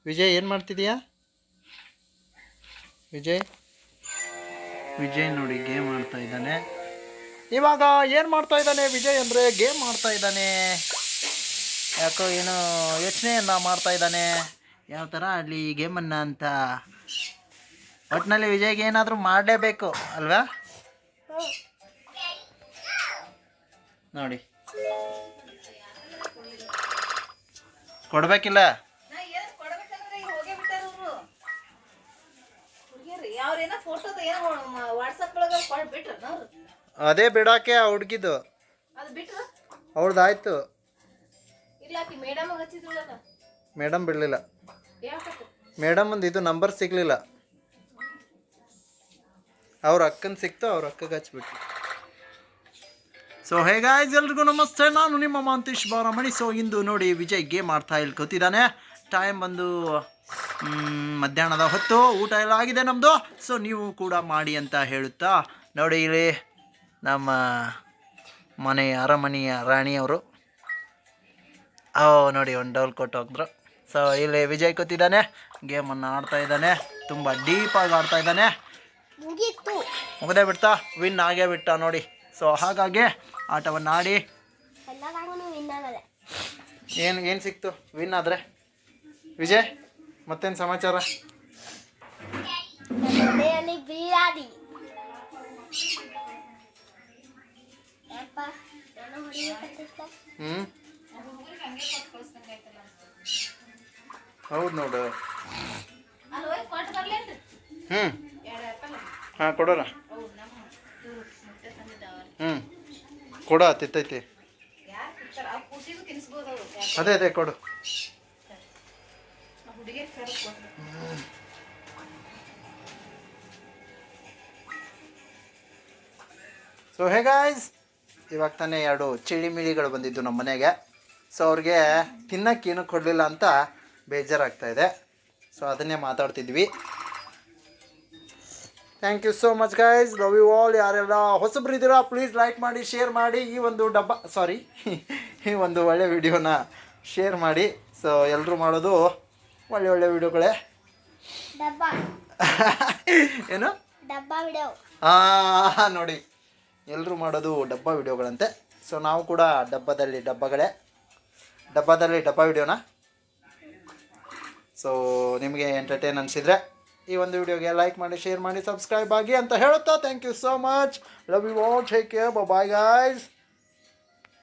ವಿಜಯ್ ಏನು ಮಾಡ್ತಿದೀಯಾ? ವಿಜಯ್ ನೋಡಿ ಗೇಮ್ ಆಡ್ತಾ ಇದ್ದಾನೆ. ಇವಾಗ ಏನು ಮಾಡ್ತಾ ಇದ್ದಾನೆ ವಿಜಯ್ ಅಂದರೆ ಗೇಮ್ ಮಾಡ್ತಾ ಇದ್ದಾನೆ. ಯಾಕೋ ಏನೋ ಯೋಚನೆಯನ್ನು ಮಾಡ್ತಾ ಇದ್ದಾನೆ, ಯಾವ ಥರ ಆಡಲಿ ಈ ಗೇಮನ್ನು ಅಂತ. ಒಟ್ಟಿನಲ್ಲಿ ವಿಜಯ್ಗೆ ಏನಾದರೂ ಮಾಡಲೇಬೇಕು ಅಲ್ವಾ? ನೋಡಿ ಕೊಡಬೇಕಿಲ್ಲ. ಅದೇ ಬಿಡಾಕೆ ಆ ಹುಡುಗಿದು ಅವ್ರದ್ದಾಯ್ತು. ಮೇಡಮ್ ಬಿಡಲಿಲ್ಲ. ಮೇಡಮ್ ಒಂದು ಇದು ನಂಬರ್ ಸಿಗಲಿಲ್ಲ. ಅವ್ರ ಅಕ್ಕನ ಸಿಕ್ತು, ಅವ್ರ ಅಕ್ಕಗೆ ಹಚ್ಬಿಟ್ಟು. ಸೊ ಹೇ ಗಾಯ್ಸ್, ಎಲ್ರಿಗೂ ನಮಸ್ತೆ. ನಾನು ನಿಮ್ಮ ಮಾಂತೇಶ್ ಬಾರಮಣಿ. ಸೊ ಇಂದು ನೋಡಿ ವಿಜಯ್ ಗೇಮ್ ಆಡ್ತಾ ಇಲ್ಲಿ ಕೂತಿದ್ದಾನೆ. ಟೈಮ್ ಬಂದು ಮಧ್ಯಾಹ್ನದ ಹೊತ್ತು. ಊಟ ಎಲ್ಲ ಆಗಿದೆ ನಮ್ಮದು. ಸೊ ನೀವು ಕೂಡ ಮಾಡಿ ಅಂತ ಹೇಳುತ್ತಾ ನೋಡಿ, ಇಲ್ಲಿ ನಮ್ಮ ಮನೆಯ ಅರಮನೆಯ ರಾಣಿಯವರು ನೋಡಿ ಒಂದು ಡೌಲ್ ಕೊಟ್ಟು ಹೋಗಿದ್ರು. ಸೊ ಇಲ್ಲಿ ವಿಜಯ್ ಕೂತಿದ್ದಾನೆ, ಗೇಮನ್ನು ಆಡ್ತಾ ಇದ್ದಾನೆ. ತುಂಬ ಡೀಪಾಗಿ ಆಡ್ತಾ ಇದ್ದಾನೆ. ಮುಗದೇ ಬಿಡ್ತಾ, ವಿನ್ ಆಗೇ ಬಿಟ್ಟ ನೋಡಿ. ಸೊ ಹಾಗಾಗಿ ಆಟವನ್ನು ಆಡಿ ಏನು ಸಿಕ್ತು ವಿನ್ ಆದರೆ? ವಿಜಯ್ ಮತ್ತೇನು ಸಮಾಚಾರ? ಹೌದು ನೋಡು. ಹಾಂ ಕೊಡೋಣ. ಕೊಡ ತಿತ್ತೈತಿ. ಅದೇ ಕೊಡು. ಸೊ ಹೇ ಗಾಯ್ಸ್, ಇವಾಗ ತಾನೇ 2 ಚಿಳಿಮಿಳಿಗಳು ಬಂದಿದ್ದು ನಮ್ಮ ಮನೆಗೆ. ಸೊ ಅವ್ರಿಗೆ ತಿನ್ನಕ್ಕೇನು ಕೊಡಲಿಲ್ಲ ಅಂತ ಬೇಜಾರಾಗ್ತಾಯಿದೆ. ಸೊ ಅದನ್ನೇ ಮಾತಾಡ್ತಿದ್ವಿ. Thank you so much guys, love you all. ಯಾರೆಲ್ಲ ಹೊಸಬ್ರು ಇದ್ದೀರಾ ಪ್ಲೀಸ್ ಲೈಕ್ ಮಾಡಿ, ಶೇರ್ ಮಾಡಿ. ಈ ಒಂದು ಒಳ್ಳೆ ವಿಡಿಯೋನ ಶೇರ್ ಮಾಡಿ. ಸೊ ಎಲ್ಲರೂ ಮಾಡೋದು ಒಳ್ಳೆ ವಿಡಿಯೋಗಳೇ. ಏನು ನೋಡಿ, ಎಲ್ಲರೂ ಮಾಡೋದು ಡಬ್ಬ ವಿಡಿಯೋಗಳಂತೆ. ಸೊ ನಾವು ಕೂಡ ಡಬ್ಬದಲ್ಲಿ ಡಬ್ಬ ವಿಡಿಯೋನ. ಸೊ ನಿಮಗೆ ಎಂಟರ್ಟೈನ್ ಅನಿಸಿದರೆ ಈ ಒಂದು ವಿಡಿಯೋಗೆ ಲೈಕ್ ಮಾಡಿ, ಶೇರ್ ಮಾಡಿ, ಸಬ್ಸ್ಕ್ರೈಬ್ ಆಗಿ ಅಂತ ಹೇಳುತ್ತಾ thank you so much. Love you all. Take care. Bye guys.